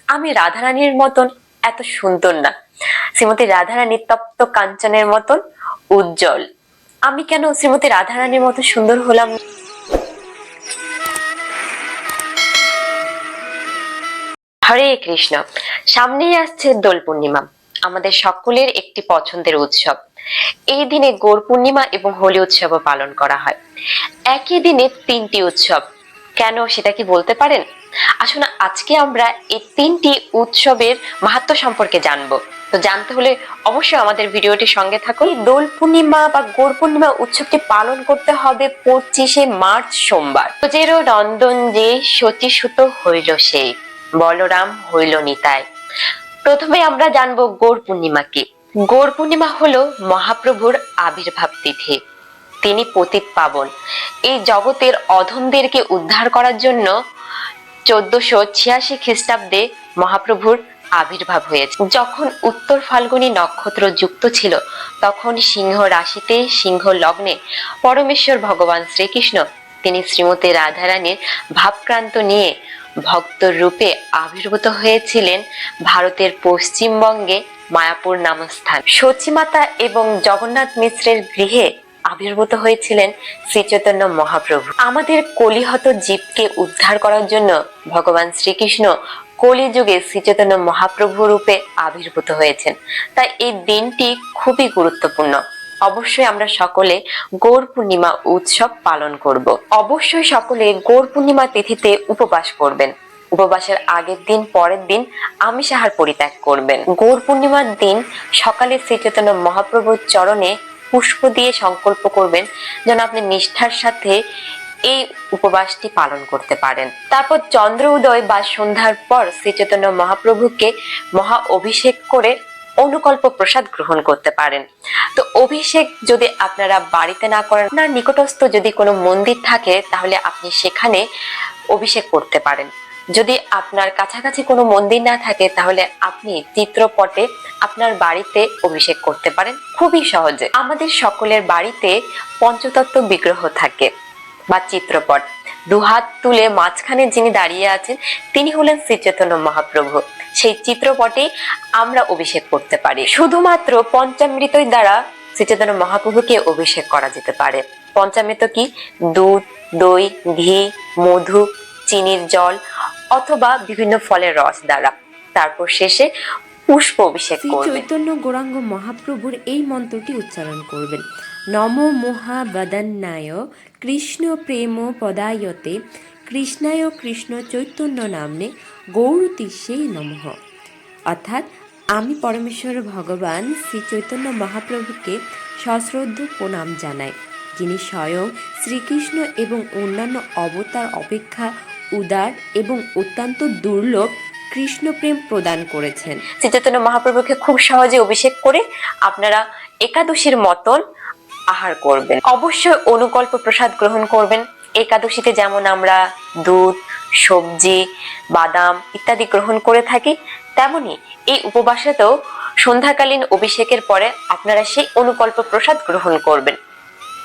আমি রাধারানীর মতন এত সুন্দর না, শ্রীমতী রাধারানী তপ্ত কাঞ্চনের মতন উজ্জ্বল। আমি কেন শ্রীমতী রাধারানীর মতো সুন্দর হলাম না? হরে কৃষ্ণ। সামনেই আসছে দোল পূর্ণিমা, আমাদের সকলের একটি পছন্দের উৎসব। এই দিনে গৌর পূর্ণিমা এবং হোলি উৎসবও পালন করা হয়। একই দিনে তিনটি উৎসব, কেন সেটা কি বলতে পারেন? আসুন আজকে আমরা এই তিনটি উৎসবের মাহাত্ম্য সম্পর্কে জানবো। তো জানতে হলে অবশ্যই আমাদের ভিডিওটির সঙ্গে থাকুন। দোল পূর্ণিমা বা গৌর পূর্ণিমা উৎসবটি পালন করতে হবে 25শে মার্চ সোমবার। যেরো নন্দন যে শচীসুত হইল সেই, বলরাম হইল নিতাই। প্রথমে আমরা জানবো গৌর পূর্ণিমা কি। গৌর পূর্ণিমা হলো মহাপ্রভুর আবির্ভাব তিথি। তিনি পতিত পাবন। এই জগতের অধমদেরকে উদ্ধার করার জন্য 1486 খ্রিস্টাব্দে মহাপ্রভুর আবির্ভাব হয়েছে। যখন উত্তর ফাল্গুনী নক্ষত্র যুক্ত ছিল, তখন সিংহ রাশিতে সিংহ লগ্নে পরমেশ্বর ভগবান শ্রীকৃষ্ণ তিনি শ্রীমতী রাধারানীর ভাবক্রান্ত নিয়ে ভক্ত রূপে আবির্ভূত হয়েছিলেন ভারতের পশ্চিমবঙ্গে মায়াপুর নামস্থান সচিমাতা এবং জগন্নাথ মিশ্রের গৃহে আবির্ভূত হয়েছিলেন শ্রী চৈতন্য মহাপ্রভু। আমাদের কলিহত জীবকে উদ্ধার করার জন্য ভগবান শ্রীকৃষ্ণ কলিযুগে শ্রী চৈতন্য মহাপ্রভু রূপে আবির্ভূত হয়েছেন। তাই এই দিনটি খুবই গুরুত্বপূর্ণ। অবশ্যই আমরা সকলে গৌর পূর্ণিমা উৎসব পালন করব। অবশ্যই সকলে গৌর পূর্ণিমা তিথিতে উপবাস করবেন। উপবাসের আগের দিন পরের দিন আমিষ আহার পরিত্যাগ করবেন। গৌর পূর্ণিমার দিন সকালে শ্রী চৈতন্য মহাপ্রভুর চরণে পুষ্প দিয়ে সংকল্প করবেন যেন আপনি নিষ্ঠার সাথে এই উপবাসটি পালন করতে পারেন। তারপর চন্দ্র উদয় বা সন্ধ্যার পর শ্রী চৈতন্য মহাপ্রভুকে মহা অভিষেক করে অনুকল্প প্রসাদ গ্রহণ করতে পারেন। তো অভিষেক যদি আপনারা বাড়িতে না করেন, আপনার নিকটস্থ যদি কোনো মন্দির থাকে তাহলে আপনি সেখানে অভিষেক করতে পারেন। যদি আপনার কাছাকাছি কোনো মন্দির না থাকে তাহলে আপনি চিত্রপটে আপনার বাড়িতে অভিষেক করতে পারেন খুবই সহজে। আমাদের সকলের বাড়িতে পঞ্চতত্ত্ব বিগ্রহ থাকে বা চিত্রপট। দুহাত তুলে মাঝখানে যিনি দাঁড়িয়ে আছেন তিনি হলেন শ্রী চৈতন্য মহাপ্রভু। সেই চিত্রপটে আমরা অভিষেক করতে পারি। শুধুমাত্র পঞ্চামৃতই দ্বারা শ্রী চৈতন্য মহাপ্রভুকে অভিষেক করা যেতে পারে। পঞ্চামৃত কি? দুধ, দই, ঘি, মধু, চিনির জল অথবা বিভিন্ন ফলের রস দ্বারা। তারপর শেষে পুষ্প অভিষেক করবেন। চৈতন্য গৌরাঙ্গ মহাপ্রভুর এই মন্ত্রটি উচ্চারণ করবেন। নমো মহাবদন্যায় কৃষ্ণ প্রেম পদায়তে কৃষ্ণায় কৃষ্ণ চৈতন্য নামনে গৌরতীর্ষেই নমঃ। অর্থাৎ আমি পরমেশ্বর ভগবান শ্রী চৈতন্য মহাপ্রভুকে সশ্রদ্ধ প্রণাম জানাই, যিনি স্বয়ং শ্রীকৃষ্ণ এবং অন্যান্য অবতার অপেক্ষা উদার এবং অত্যন্ত দুর্লভ কৃষ্ণ প্রেম প্রদান করেছেন। শ্রী চৈতন্য মহাপ্রভুকে খুব সহজে অভিষেক করে আপনারা একাদশীর মতন আহার করবেন। অবশ্যই অনুকল্প প্রসাদ গ্রহণ করবেন। একাদশীতে যেমন আমরা দুধ, সবজি, বাদাম ইত্যাদি গ্রহণ করে থাকি, তেমনি এই উপবাসেতেও সন্ধ্যাকালীন অভিষেকের পরে আপনারা সেই অনুকল্প প্রসাদ গ্রহণ করবেন।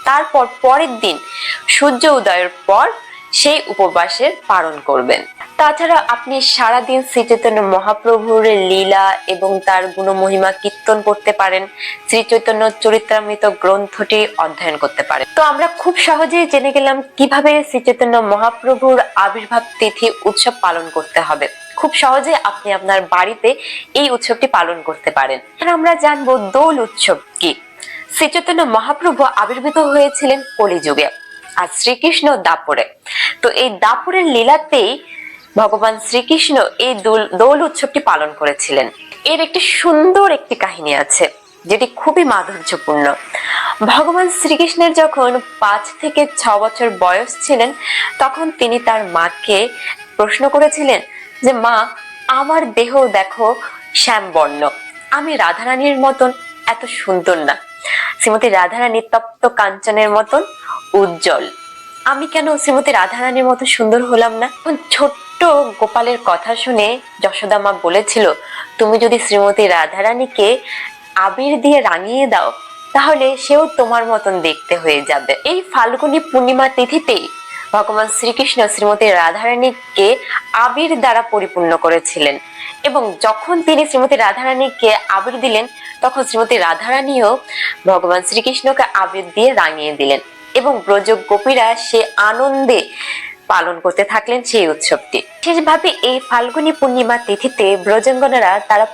তারপর পরের দিন সূর্য উদয়ের পর সেই উপবাসের পালন করবেন। তাছাড়া আপনি সারাদিন শ্রী চৈতন্য মহাপ্রভুর লীলা এবং তার গুণমহিমা কীর্তন করতে পারেন। শ্রী চৈতন্য চরিত্রামৃত গ্রন্থটি অধ্যয়ন করতে পারেন। তো আমরা খুব সহজেই জেনে গেলাম কিভাবে শ্রী চৈতন্য মহাপ্রভুর আবির্ভাব তিথি উৎসব পালন করতে হবে। খুব সহজে আপনি আপনার বাড়িতে এই উৎসবটি পালন করতে পারেন। আমরা জানবো দোল উৎসব কি। শ্রী চৈতন্য মহাপ্রভু আবির্ভূত হয়েছিলেন কলিযুগে আর শ্রীকৃষ্ণ দাপরে। তো এই দাপরের লীলাতেই ভগবান শ্রীকৃষ্ণ এই দোল উৎসবটি পালন করেছিলেন। এর একটি সুন্দর একটি কাহিনী আছে যেটি খুবই মাধুর্যপূর্ণ। ভগবান শ্রীকৃষ্ণের যখন 5 থেকে 6 বছর বয়স ছিলেন, তখন তিনি তার মাকে প্রশ্ন করেছিলেন যে মা, আমার দেহ দেখো শ্যামবর্ণ, আমি রাধারানীর মতন এত সুন্দর না, শ্রীমতী রাধারানী তপ্ত কাঞ্চনের মতন উজ্জ্বল। আমি কেন শ্রীমতী রাধারানীর মতো সুন্দর হলাম না? ছোট্ট গোপালের কথা শুনে যশোদা মা বলেছিল, তুমি যদি শ্রীমতী রাধারানীকে আবির দিয়ে রাঙিয়ে দাও তাহলে সেও তোমার মতন দেখতে হয়ে যাবে। এই ফাল্গুনী পূর্ণিমা তিথিতেই ভগবান শ্রীকৃষ্ণ শ্রীমতী রাধারানীকে আবির দ্বারা পরিপূর্ণ করেছিলেন এবং যখন তিনি শ্রীমতী রাধারানীকে আবির দিলেন তখন শ্রীমতী রাধারানীও ভগবান শ্রীকৃষ্ণকে আবির দিয়ে রাঙিয়ে দিলেন এবং ব্রজ গোপীরা সে আনন্দে পালন করতে থাকলেন সেই উৎসবটি। বিশেষভাবে এই ফাল্গুনী পূর্ণিমা তিথিতে ব্রজাঙ্গনারা তারা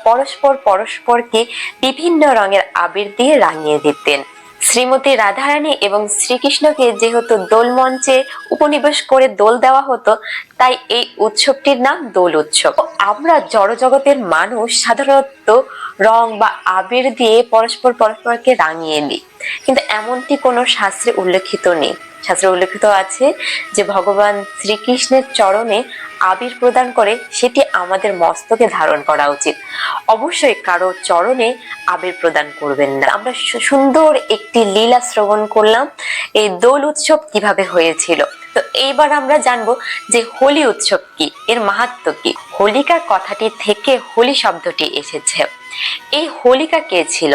পরস্পরকে বিভিন্ন রঙের আবির দিয়ে রাঙিয়ে দিতেন। শ্রীমতী রাধারানী এবং শ্রীকৃষ্ণকে যেহেতু দোল মঞ্চে উপনিবেশ করে দোল দেওয়া হতো, তাই এই উৎসবটির নাম দোল উৎসব। আমরা জড় জগতের মানুষ সাধারণত রং বা আবির দিয়ে পরস্পরকে রাঙিয়ে দিই, কিন্তু এমনটি কোনো শাস্ত্রে উল্লেখিত নেই। শাস্ত্রে উল্লেখিত আছে যে ভগবান শ্রীকৃষ্ণের চরণে আবির প্রদান করে সেটি আমাদের মস্তকে ধারণ করা উচিত। অবশ্যই কারো চরণে আবির প্রদান করবেন না। আমরা সুন্দর একটি লীলা শ্রবণ করলাম এই দোল উৎসব কিভাবে হয়েছিল। তো এইবার আমরা জানবো যে হোলি উৎসব কি, এর মাহাত্ম্য কি। হোলিকা কথাটি থেকে হোলি শব্দটি এসেছে। এই হোলিকা কে ছিল?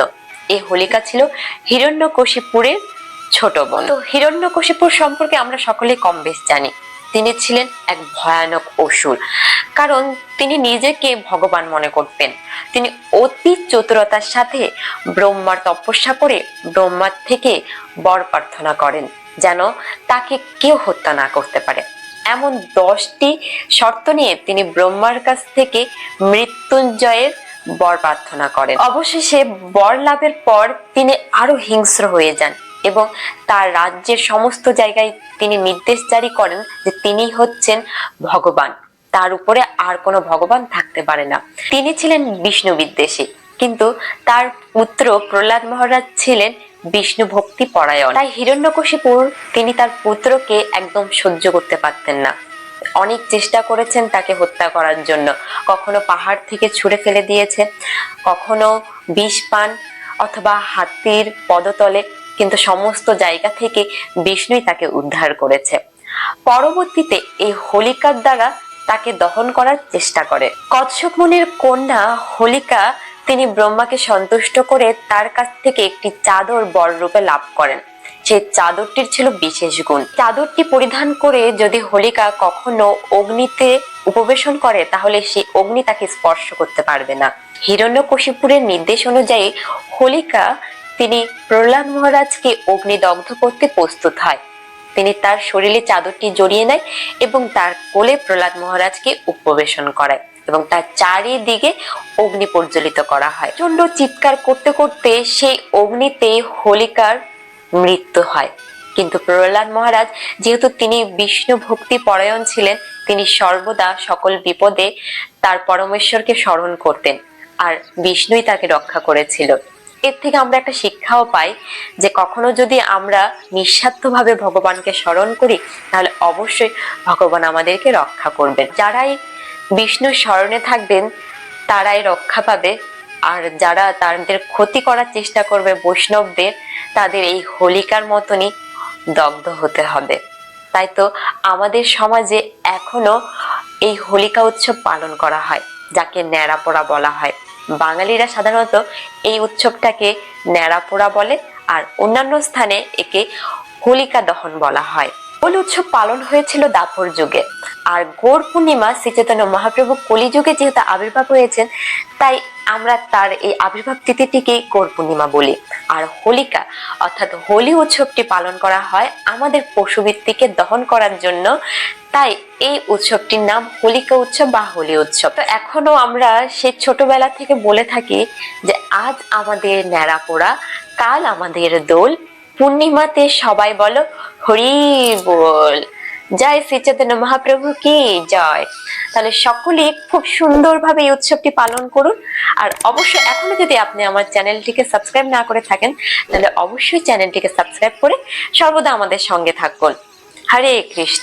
এই হোলিকা ছিল হিরণ্যকশিপুরের ছোট বোন। তো হিরণ্যকশিপুর সম্পর্কে আমরা সকলেই কম বেশ জানি। তিনি ছিলেন এক ভয়ানক অসুর, কারণ তিনি নিজেকে ভগবান মনে করতেন। তিনি অতি চতুরতার সাথে ব্রহ্মার তপস্যা করে ব্রহ্মার থেকে বর প্রার্থনা করেন যেন তাকে কেউ হত্যা না করতে পারে। এমন 10টি শর্ত নিয়ে তিনি ব্রহ্মার কাছ থেকে মৃত্যুঞ্জয়ের বর প্রার্থনা করেন। অবশেষে বর লাভের পর তিনি আরো হিংস্র হয়ে যান এবং তার রাজ্যের সমস্ত জায়গায় তিনি নির্দেশ জারি করেন যে তিনি হচ্ছেন ভগবান, তার উপরে আর কোনো ভগবান থাকতে পারে না। তিনি ছিলেন বিষ্ণু বিদ্বেষী, কিন্তু তার পুত্র প্রহ্লাদ মহারাজ ছিলেন বিষ্ণু ভক্তি পরায়ণ। তাই হিরণ্যকশিপুর তিনি তার পুত্রকে একদম সহ্য করতে পারতেন না। অনেক চেষ্টা করেছেন তাকে হত্যা করার জন্য। কখনো পাহাড় থেকে ছুঁড়ে ফেলে দিয়েছে, কখনো বিষ পান অথবা হাতির পদতলে, কিন্তু সমস্ত জায়গা থেকে বিষ্ণুই তাকে উদ্ধার করেছে। পরবর্তীতে এই হোলিকার দ্বারা তাকে দহন করার চেষ্টা করে। কচ্ছপ মুনির কন্যা হোলিকা তিনি ব্রহ্মাকে সন্তুষ্ট করে তার কাছ থেকে একটি চাদর বর রূপে লাভ করেন। সেই চাদরটির ছিল বিশেষ গুণ। চাদরটি পরিধান করে যদি হোলিকা কখনো অগ্নিতে উপবেশন করে তাহলে সেই অগ্নি তাকে স্পর্শ করতে পারবে না। হিরণ্যকশিপুরের নির্দেশ অনুযায়ী হোলিকা তিনি প্রহ্লাদ মহারাজকে অগ্নিদগ্ধ করতে প্রস্তুত হয়। তিনি তার শরীরে চাদরটি জড়িয়ে নেয় এবং তার কোলে প্রহ্লাদ মহারাজকে উপবেশন করায় এবং তার চারিদিকে অগ্নি প্রজ্বলিত করা হয়। প্রচন্ড চিৎকার করতে করতে সেই অগ্নিতে হোলিকার মৃত্যু হয়। কিন্তু প্রহ্লাদ মহারাজ যেহেতু তিনি বিষ্ণু ভক্তি পরায়ণ ছিলেন, তিনি সর্বদা সকল বিপদে তার পরমেশ্বরকে স্মরণ করতেন আর বিষ্ণুই তাকে রক্ষা করেছিল। এর থেকে আমরা একটা শিক্ষাও পাই যে কখনো যদি আমরা নিঃস্বার্থভাবে ভগবানকে স্মরণ করি তাহলে অবশ্যই ভগবান আমাদেরকে রক্ষা করবেন। যারাই বিষ্ণুর স্মরণে থাকবেন তারাই রক্ষা পাবে, আর যারা তাদের ক্ষতি করার চেষ্টা করবে বৈষ্ণবদের, তাদের এই হোলিকার মতনই দগ্ধ হতে হবে। তাই তো আমাদের সমাজে এখনো এই হোলিকা উৎসব পালন করা হয়, যাকে ন্যাড়াপোড়া বলা হয়। বাঙালিরা সাধারণত এই উৎসবটাকে ন্যাড়াপোড়া বলে, আর অন্যান্য স্থানে একে হোলিকা দহন বলা হয়। হোলি উৎসব পালন হয়েছিল দাপর যুগে, আর গৌর পূর্ণিমা শ্রী চৈতন্য মহাপ্রভু কলিযুগে যেহেতু আবির্ভাব হয়েছেন, তাই আমরা তার এই আবির্ভাব তিথিটিকে গৌর পূর্ণিমা বলি। আর হোলিকা অর্থাৎ হোলি উৎসবটি পালন করা হয় আমাদের পশুবৃত্তিকে দহন করার জন্য, তাই এই উৎসবটির নাম হোলিকা উৎসব বা হোলি উৎসব। তো এখনো আমরা সেই ছোটবেলা থেকে বলে থাকি যে আজ আমাদের ন্যাড়াপোড়া, কাল আমাদের দোল, পূর্ণিমাতে সবাই বলো হরি বল, জয় শ্রী চৈতন্য মহাপ্রভু কি জয়। তাহলে সকলে খুব সুন্দরভাবে এই উৎসবটি পালন করুন। আর অবশ্যই এখনো যদি আপনি আমার চ্যানেলটিকে সাবস্ক্রাইব না করে থাকেন তাহলে অবশ্যই চ্যানেলটিকে সাবস্ক্রাইব করে সর্বদা আমাদের সঙ্গে থাকুন। হরে কৃষ্ণ।